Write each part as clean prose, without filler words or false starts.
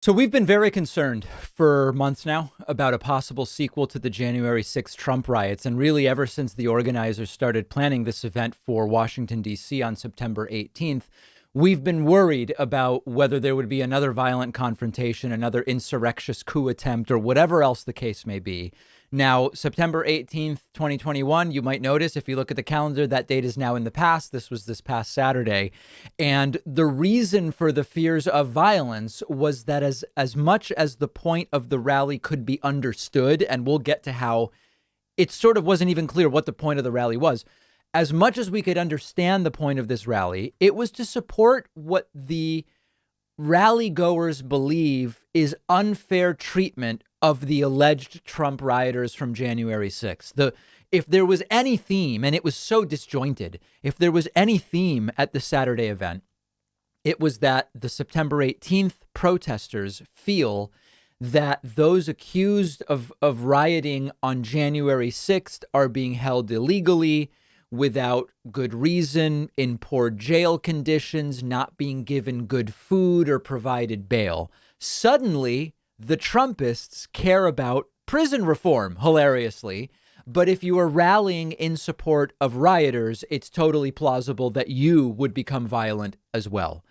So we've been very concerned for months now about a possible sequel to the January 6th Trump riots. And really, ever since the organizers started planning this event for Washington, D.C. on September 18th, we've been worried about whether there would be another violent confrontation, another insurrectious coup attempt, or whatever else the case may be. Now, September 18th, 2021, you might notice if you look at the calendar, that date is now in the past. This was this past Saturday. And the reason for the fears of violence was that as much as the point of the rally could be understood, and we'll get to how it sort of wasn't even clear what the point of the rally was, as much as we could understand the point of this rally, it was to support what the rally goers believe is unfair treatment of the alleged Trump rioters from January 6th. If there was any theme, and it was so disjointed, if there was any theme at the Saturday event, it was that the September 18th protesters feel that those accused of rioting on January 6th are being held illegally, without good reason, in poor jail conditions, not being given good food or provided bail. Suddenly, the Trumpists care about prison reform, hilariously. But if you are rallying in support of rioters, it's totally plausible that you would become violent as well.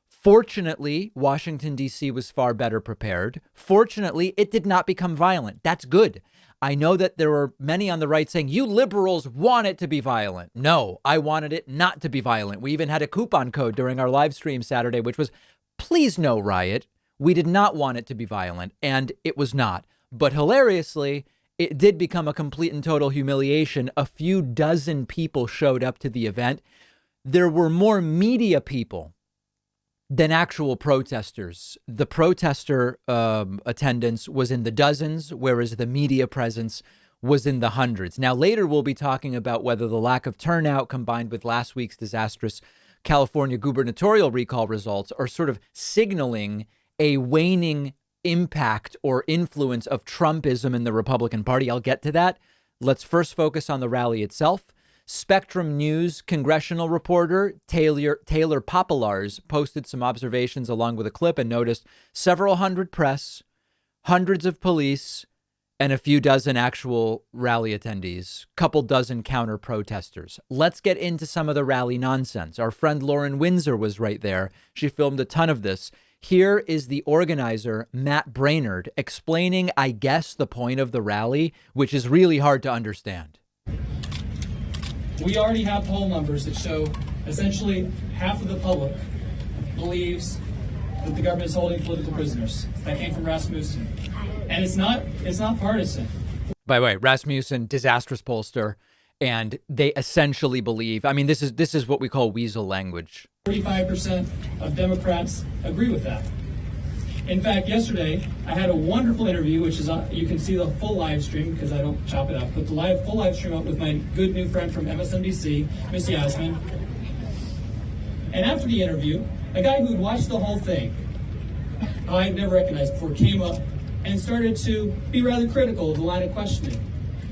Fortunately, Washington, D.C. was far better prepared. Fortunately, it did not become violent. That's good. I know that there were many on the right saying, you liberals want it to be violent. No, I wanted it not to be violent. We even had a coupon code during our live stream Saturday, which was, please no riot. We did not want it to be violent, and it was not. But hilariously, it did become a complete and total humiliation. A few dozen people showed up to the event. There were more media people than actual protesters. The protester attendance was in the dozens, whereas the media presence was in the hundreds. Now, later we'll be talking about whether the lack of turnout combined with last week's disastrous California gubernatorial recall results are sort of signaling a waning impact or influence of Trumpism in the Republican Party. I'll get to that. Let's first focus on the rally itself. Spectrum News congressional reporter Taylor Popolars posted some observations along with a clip and noticed several hundred press, hundreds of police, and a few dozen actual rally attendees, couple dozen counter protesters. Let's get into some of the rally nonsense. Our friend Lauren Windsor was right there. She filmed a ton of this. Here is the organizer, Matt Brainerd, explaining, I guess, the point of the rally, which is really hard to understand. We already have poll numbers that show essentially half of the public believes that the government is holding political prisoners. That came from Rasmussen. And it's not partisan. By the way, Rasmussen, disastrous pollster, and they essentially believe, I mean, this is what we call weasel language. 35% of Democrats agree with that. In fact, yesterday, I had a wonderful interview, which is, you can see the full live stream because I don't chop it up, but the full live stream up with my good new friend from MSNBC, Miss Yasmin. And after the interview, a guy who'd watched the whole thing, I'd never recognized before, came up and started to be rather critical of the line of questioning,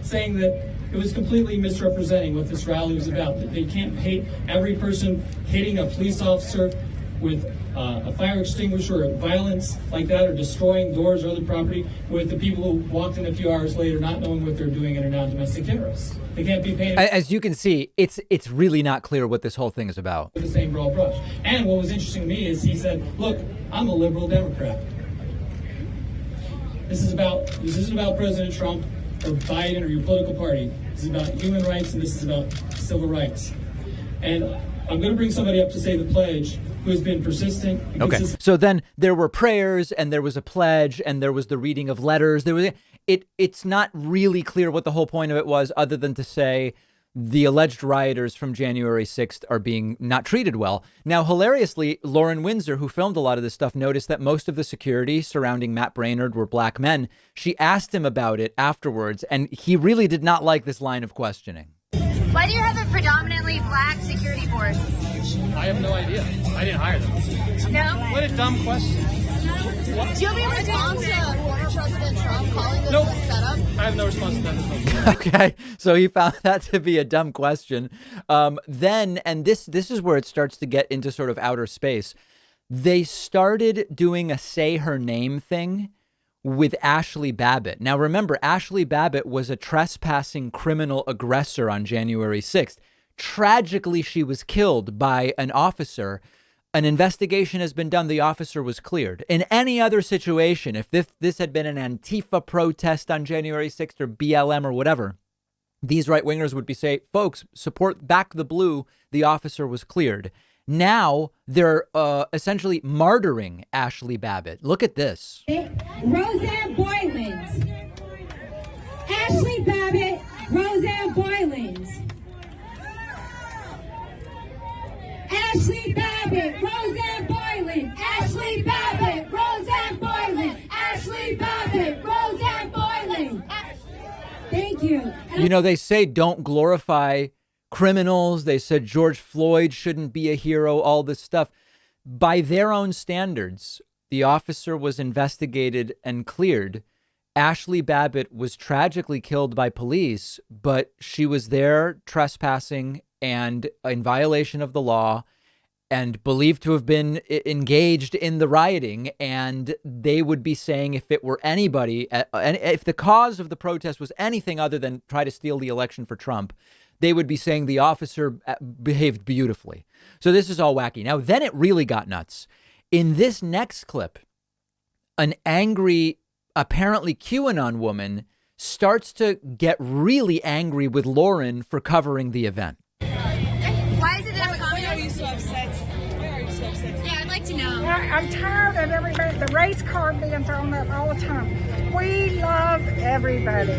saying that it was completely misrepresenting what this rally was about, that they can't hate every person hitting a police officer with a fire extinguisher or violence like that, or destroying doors or other property, with the people who walked in a few hours later not knowing what they're doing and are now domestic terrorists. They can't be painted. As you can see, it's really not clear what this whole thing is about. With the same broad brush. And what was interesting to me is he said, look, I'm a liberal Democrat. This isn't about President Trump or Biden or your political party. This is about human rights, and this is about civil rights. And I'm going to bring somebody up to say the pledge who has been persistent. Okay. So then there were prayers, and there was a pledge, and there was the reading of letters. It's not really clear what the whole point of it was, other than to say the alleged rioters from January 6th are being not treated well. Now, hilariously, Lauren Windsor, who filmed a lot of this stuff, noticed that most of the security surrounding Matt Brainerd were black men. She asked him about it afterwards, and he really did not like this line of questioning. Why do you have a predominantly black security force? I have no idea. I didn't hire them. No? What a dumb question. Do you have any response to former President Trump calling this a setup? I have no response to that. Okay, so he found that to be a dumb question. Then, and this is where it starts to get into sort of outer space. they started doing a say her name thing with Ashley Babbitt. Now, remember, Ashley Babbitt was a trespassing criminal aggressor on January 6th. Tragically, she was killed by an officer. An investigation has been done. The officer was cleared. In any other situation, if this had been an Antifa protest on January 6th or BLM or whatever, these right wingers would be saying, folks, support back the blue. The officer was cleared. Now they're essentially martyring Ashley Babbitt. Look at this. Roseanne Boylans. Ashley Babbitt, Roseanne Boylans. Ashley Babbitt, Roseanne Boylan. Ashley Babbitt, Roseanne Boylan. Ashley Babbitt, Roseanne Boylan. Thank you. You know, they say don't glorify criminals. They said George Floyd shouldn't be a hero, all this stuff. By their own standards, the officer was investigated and cleared. Ashley Babbitt was tragically killed by police, but she was there trespassing and in violation of the law and believed to have been engaged in the rioting. And they would be saying if it were anybody, if the cause of the protest was anything other than try to steal the election for Trump, they would be saying the officer behaved beautifully. So this is all wacky. Now, then it really got nuts. In this next clip, an angry, apparently QAnon woman starts to get really angry with Lauren for covering the event. Why is it that Why are you so upset? Why are you so upset? Yeah, I'd like to know. I'm tired of everybody, the race card being thrown up all the time. We love everybody.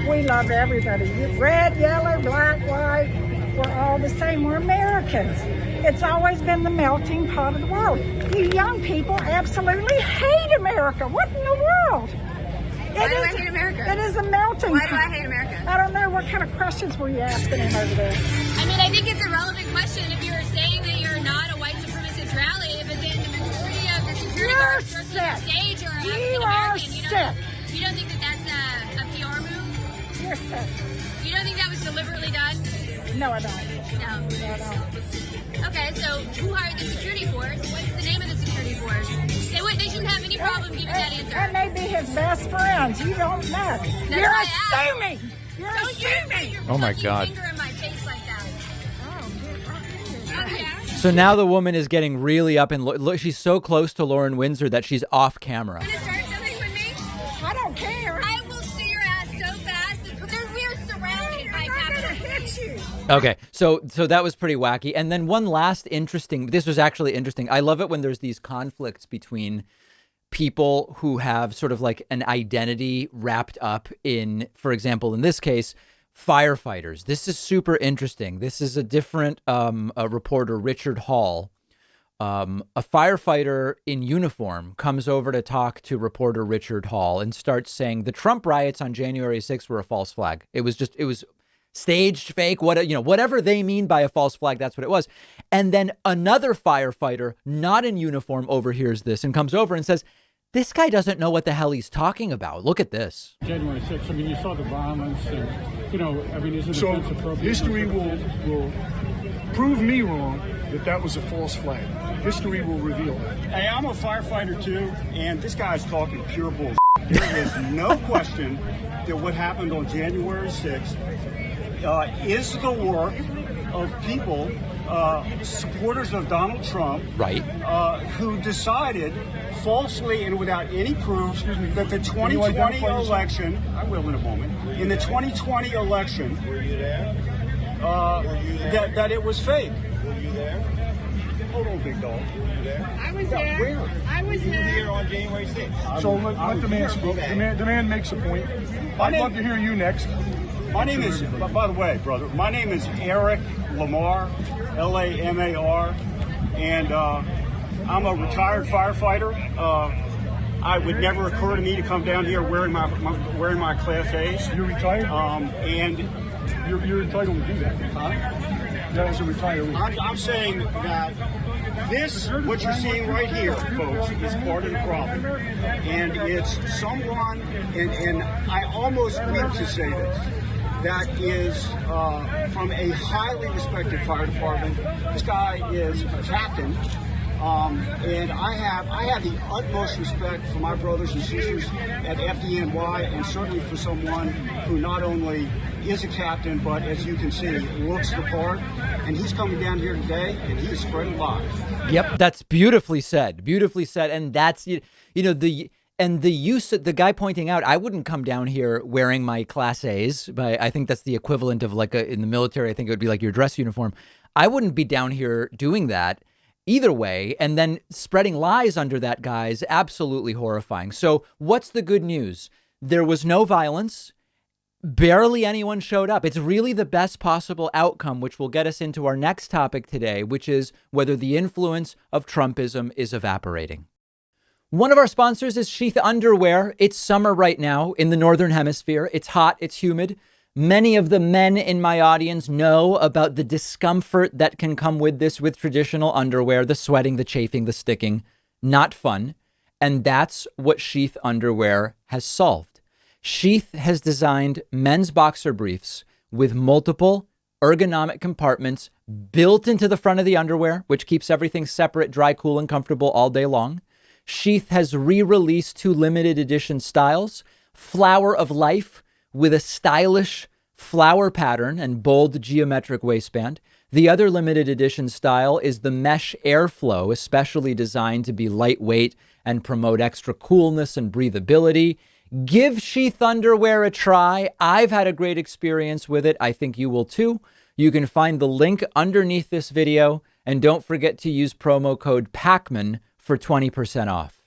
We love everybody. Red, yellow, black, white, we're all the same. We're Americans. It's always been the melting pot of the world. You young people absolutely hate America. What in the world? Why do I hate America? It is a melting Why pot. do I hate America? I don't know. What kind of questions were you asking him over there? I mean, I think it's a relevant question if you're saying that you're not a white supremacist rally, but then the majority of the security guards on the stage are African American. You don't think that that's a PR move? You're sick. You don't think that was deliberately done? No, I don't. No. No, I don't. Okay, so who hired the security force? What's the name of the security force? They shouldn't have any problem giving that answer. That may be his best friends. You don't know. You're why I assuming. You're Don't assuming. Your Oh my fucking God. finger in my face like that. Okay. So now the woman is getting really up and look, she's so close to Lauren Windsor that she's off camera. You gonna start something with me? I don't care. I will sue your ass so fast. We're surrounded by I'm not Capitol gonna Police. hit you. Okay, so that was pretty wacky. And then one last interesting, this was actually interesting. I love it when there's these conflicts between people who have sort of like an identity wrapped up in, for example, in this case, firefighters. This is super interesting. This is a different a reporter, Richard Hall. A firefighter in uniform comes over to talk to reporter Richard Hall and starts saying the Trump riots on January 6th were a false flag. It was staged, fake, whatever they mean by a false flag, that's what it was. And then another firefighter, not in uniform, overhears this and comes over and says, this guy doesn't know what the hell he's talking about. Look at this. January 6th, I mean, you saw the violence and, is it So offense appropriate? history will prove me wrong that was a false flag. History will reveal that. Hey, I'm a firefighter too, and this guy's talking pure bullshit. There is no question that what happened on January 6th is the work of people, supporters of Donald Trump, Right. who decided falsely and without any proof that the 2020 election, I will in a moment, in the 2020 election, that it was fake. Were you there? Hold on, big dog. I was there. Where? I was there. Here on January 6th. So let the man speak. The man makes a point. I'd love to hear you next. My name is, by the way, brother, my name is Eric Lamar, Lamar, and I'm a retired firefighter. I would never occur to me to come down here wearing my Class A's. You're retired? And You're entitled to do that. That as a retiree. I'm saying that this, what you're seeing right here, folks, is part of the problem. And it's someone, and I almost weep to say this, that is from a highly respected fire department. This guy is a captain And I have the utmost respect for my brothers and sisters at FDNY, and certainly for someone who not only is a captain, but as you can see, looks the part. And he's coming down here today, and he is spreading lies. Yep, that's beautifully said. Beautifully said. And that's, the use, the guy pointing out, I wouldn't come down here wearing my Class A's, but I think that's the equivalent of like in the military, I think it would be like your dress uniform. I wouldn't be down here doing that either way. And then spreading lies under that guy is absolutely horrifying. So what's the good news? There was no violence. Barely anyone showed up. It's really the best possible outcome, which will get us into our next topic today, which is whether the influence of Trumpism is evaporating. One of our sponsors is Sheath Underwear. It's summer right now in the Northern Hemisphere. It's hot. It's humid. Many of the men in my audience know about the discomfort that can come with this, with traditional underwear, the sweating, the chafing, the sticking. Not fun. And that's what Sheath Underwear has solved. Sheath has designed men's boxer briefs with multiple ergonomic compartments built into the front of the underwear, which keeps everything separate, dry, cool, and comfortable all day long. Sheath has re-released 2 limited edition styles, Flower of Life with a stylish flower pattern and bold geometric waistband. The other limited edition style is the Mesh Airflow, especially designed to be lightweight and promote extra coolness and breathability. Give Sheath Underwear a try. I've had a great experience with it. I think you will too. You can find the link underneath this video. And don't forget to use promo code PACMAN for 20% off.